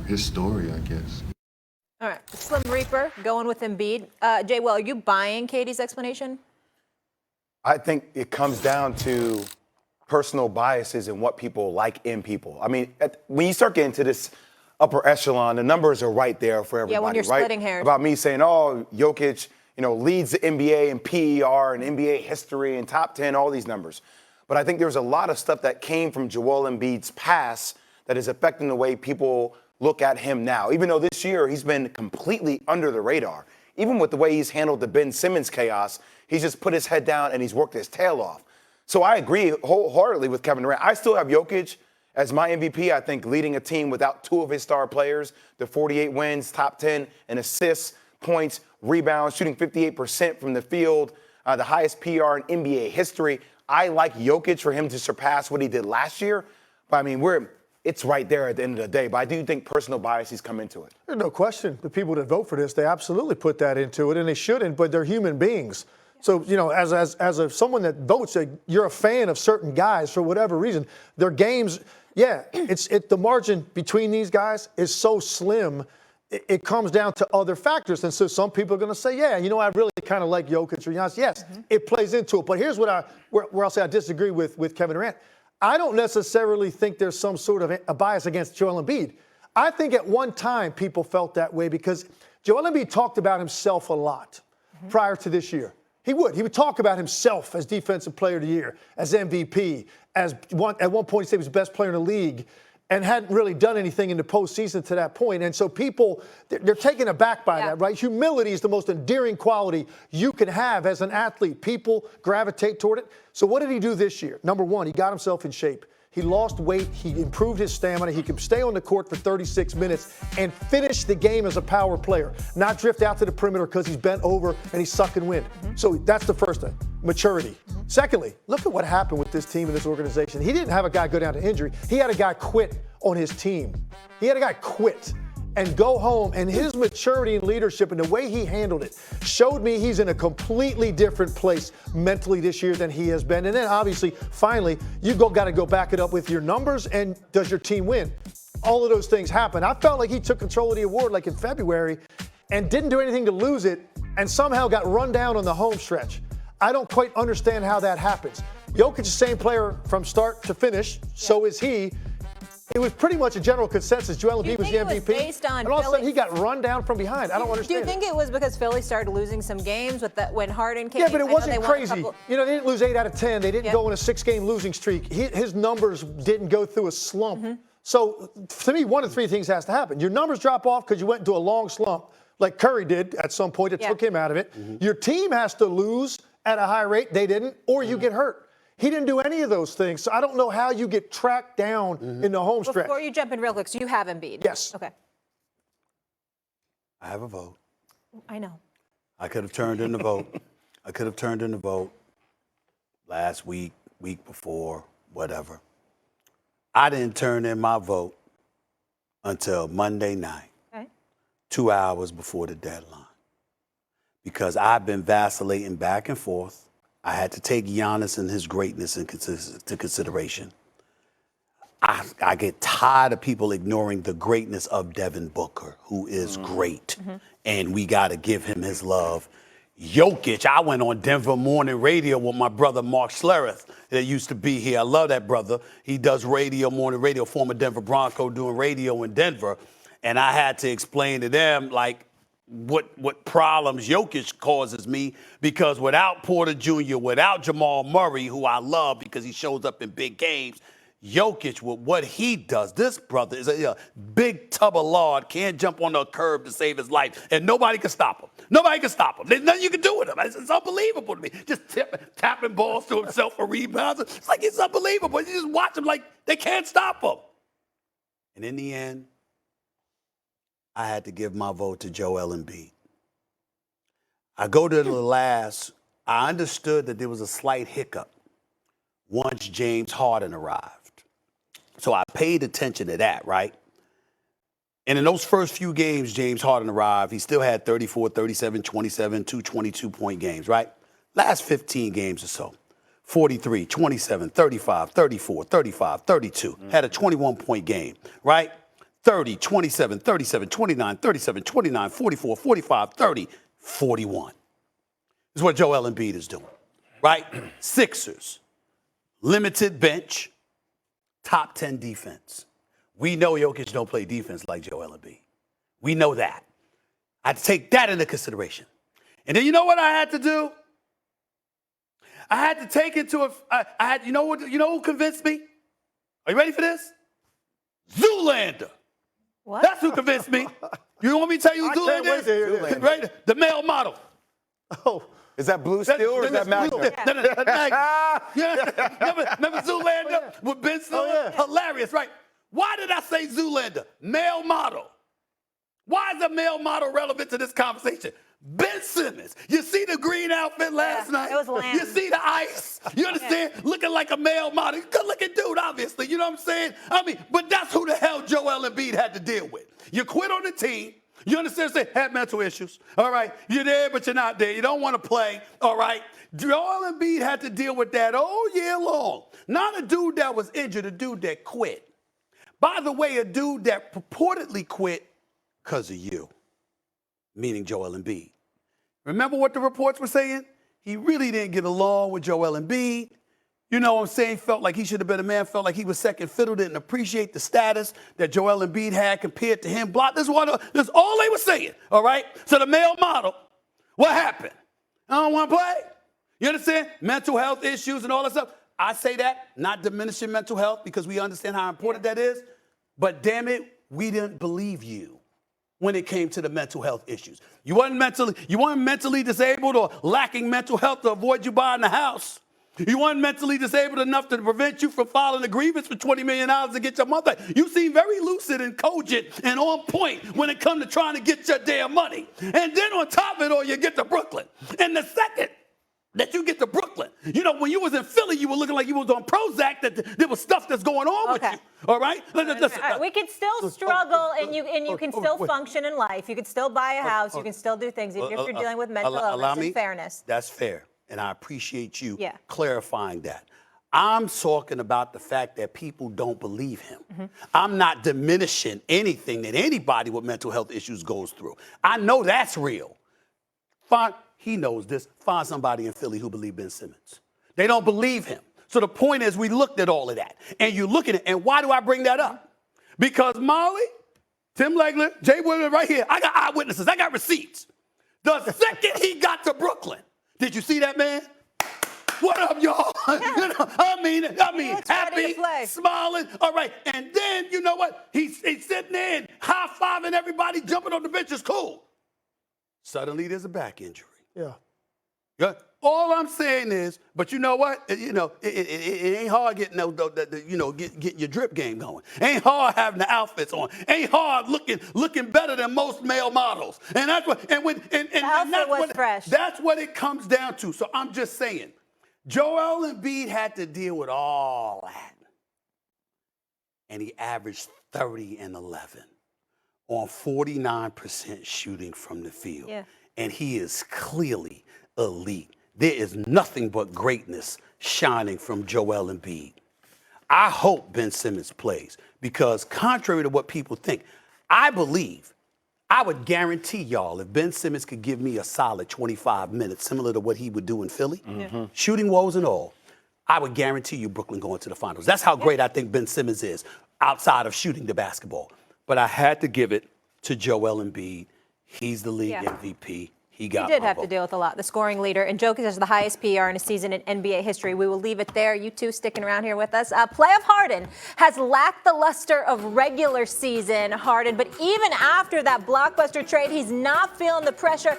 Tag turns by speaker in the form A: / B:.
A: his story, I guess.
B: All right, Slim Reaper going with Embiid. Jay, well, are you buying Katie's explanation?
C: I think it comes down to personal biases and what people like in people. I mean, when you start getting to this upper echelon, the numbers are right there for everybody,
B: Yeah, when you're
C: right?
B: splitting hairs.
C: About me saying, oh, Jokic, leads the NBA in PER and NBA history and top 10, all these numbers. But I think there's a lot of stuff that came from Joel Embiid's past that is affecting the way people look at him now. Even though this year he's been completely under the radar. Even with the way he's handled the Ben Simmons chaos, he's just put his head down and he's worked his tail off. So I agree wholeheartedly with Kevin Durant. I still have Jokic as my MVP. I think leading a team without two of his star players, the 48 wins, top 10 in assists, points, rebounds, shooting 58% from the field, the highest PR in NBA history. I like Jokic for him to surpass what he did last year. But I mean, it's right there at the end of the day. But I do think personal biases come into it.
D: There's no question. The people that vote for this, they absolutely put that into it, and they shouldn't, but they're human beings. So, as someone that votes, you're a fan of certain guys for whatever reason. Their games, the margin between these guys is so slim. It comes down to other factors. And so some people are going to say, I really kind of like Jokic or Giannis. Yes, it plays into it. But here's where I'll say I disagree with Kevin Durant. I don't necessarily think there's some sort of a bias against Joel Embiid. I think at one time people felt that way because Joel Embiid talked about himself a lot prior to this year. He would talk about himself as Defensive Player of the Year, as MVP, at one point he said he was the best player in the league and hadn't really done anything in the postseason to that point. And so people, they're taken aback by that, right? Humility is the most endearing quality you can have as an athlete. People gravitate toward it. So what did he do this year? Number one, he got himself in shape. He lost weight. He improved his stamina. He could stay on the court for 36 minutes and finish the game as a power player, not drift out to the perimeter because he's bent over and he's sucking wind. So that's the first thing, maturity. Secondly, look at what happened with this team and this organization. He didn't have a guy go down to injury. He had a guy quit on his team. He had a guy quit and go home, and his maturity and leadership and the way he handled it showed me he's in a completely different place mentally this year than he has been. And then obviously, finally, got to go back it up with your numbers and does your team win? All of those things happen. I felt like he took control of the award like in February and didn't do anything to lose it and somehow got run down on the home stretch. I don't quite understand how that happens. Jokic is the same player from start to finish, so is he. It was pretty much a general consensus. Joel Embiid was the MVP.
B: Based on
D: and all of a sudden, he got run down from behind. I don't understand.
B: Do you think it was because Philly started losing some games when Harden came?
D: Yeah, but it wasn't crazy. They didn't lose 8 out of 10. They didn't go on a 6-game losing streak. His numbers didn't go through a slump. So, to me, one of 3 things has to happen. Your numbers drop off because you went into a long slump, like Curry did at some point. It took him out of it. Your team has to lose at a high rate. They didn't, or you get hurt. He didn't do any of those things, so I don't know how you get tracked down in the home stretch.
B: Before you jump in real quick, so you have Embiid?
D: Yes.
B: Okay.
E: I have a vote.
B: I know.
E: I could have turned in the vote. I could have turned in the vote last week, week before, whatever. I didn't turn in my vote until Monday night, 2 hours before the deadline, because I've been vacillating back and forth. I had to take Giannis and his greatness into consideration. I get tired of people ignoring the greatness of Devin Booker, who is great, and we got to give him his love. Jokic, I went on Denver morning radio with my brother Mark Schlereth that used to be here. I love that brother. He does morning radio, former Denver Bronco doing radio in Denver, and I had to explain to them, like, what problems Jokic causes me, because without Porter Jr., without Jamal Murray, who I love because he shows up in big games, Jokic, with what he does, this brother is a big tub of lard, can't jump on the curb to save his life, and nobody can stop him. Nobody can stop him. There's nothing you can do with him. It's unbelievable to me. Just tapping balls to himself for rebounds. It's like it's unbelievable. You just watch him like they can't stop him. And in the end, I had to give my vote to Joel Embiid. I go to the last. I understood that there was a slight hiccup once James Harden arrived. So I paid attention to that, right? And in those first few games James Harden arrived, he still had 34, 37, 27, 2 22-point games, right? Last 15 games or so, 43, 27, 35, 34, 35, 32. Had a 21-point game, right? 30, 27, 37, 29, 37, 29, 44, 45, 30, 41. This is what Joel Embiid is doing, right? Sixers, limited bench, top 10 defense. We know Jokic don't play defense like Joel Embiid. We know that. I had to take that into consideration. And then you know what I had to do? I had to take into you know who convinced me? Are you ready for this? Zoolander.
B: What?
E: That's who convinced me. You want me to tell you who
D: I can't
E: Zoolander
D: wait to hear this.
E: is? Right? The male model.
D: Oh,
C: Is that Blue Steel or is that Magnum?
E: Remember Zoolander with Ben Stiller?
D: yeah.
E: Hilarious, right? Why did I say Zoolander? Male model. Why is a male model relevant to this conversation? Ben Simmons. You see the green outfit last night?
B: it was lamb.
E: You see the ice? You understand? Looking like a male model. Good looking dude, obviously. You know what I'm saying? I mean, but that's who the hell Joel Embiid had to deal with. You quit on the team. You understand? Say, had mental issues. All right. You're there, but you're not there. You don't want to play. All right. Joel Embiid had to deal with that all year long. Not a dude that was injured, a dude that quit. By the way, a dude that purportedly quit because of you, meaning Joel Embiid. Remember what the reports were saying? He really didn't get along with Joel Embiid. You know what I'm saying? Felt like he should have been a man, felt like he was second fiddle, didn't appreciate the status that Joel Embiid had compared to him. This is all they were saying, all right? So the male model, what happened? I don't want to play. You understand? Mental health issues and all that stuff. I say that, not diminishing mental health because we understand how important that is. But damn it, we didn't believe you when it came to the mental health issues. You weren't mentally disabled or lacking mental health to avoid you buying the house. You weren't mentally disabled enough to prevent you from filing a grievance for $20 million to get your mother. You seem very lucid and cogent and on point when it comes to trying to get your damn money. And then on top of it all, you get to Brooklyn. And the second that you get to Brooklyn, you know, when you was in Philly, you were looking like you was on Prozac, that there was stuff that's going on with you. All right? Listen,
B: All right, we can still struggle, and you can still function in life. You can still buy a house. You can still do things, even if you're dealing with mental illness and fairness.
E: That's fair, and I appreciate you
B: Yeah.
E: clarifying that. I'm talking about the fact that people don't believe him. I'm not diminishing anything that anybody with mental health issues goes through. I know that's real. Fine, he knows this. Find somebody in Philly who believes Ben Simmons. They don't believe him. So the point is, we looked at all of that. And you look at it, and why do I bring that up? Because Molly, Tim Legler, Jay Williams right here, I got eyewitnesses. I got receipts. The second he got to Brooklyn, did you see that man? What up, y'all? You know, I mean, happy, smiling. All right. And then, you know what? He's sitting there and high-fiving everybody, jumping on the bench is cool. Suddenly, there's a back injury.
D: yeah.
E: Yeah. All I'm saying is, but you know what? It ain't hard getting getting your drip game going. Ain't hard having the outfits on. Ain't hard looking better than most male models. And that's what
B: fresh.
E: That's what it comes down to. So I'm just saying, Joel Embiid had to deal with all that, and he averaged 30 and 11 on 49% shooting from the field.
B: Yeah.
E: And he is clearly elite. There is nothing but greatness shining from Joel Embiid. I hope Ben Simmons plays because contrary to what people think, I would guarantee y'all if Ben Simmons could give me a solid 25 minutes, similar to what he would do in Philly, shooting woes and all, I would guarantee you Brooklyn going to the finals. That's how great I think Ben Simmons is outside of shooting the basketball. But I had to give it to Joel Embiid. He's the league MVP. He
B: did have to deal with a lot. The scoring leader, and Jokic has the highest PR in a season in NBA history. We will leave it there. You two sticking around here with us. Playoff Harden has lacked the luster of regular season Harden, but even after that blockbuster trade, he's not feeling the pressure.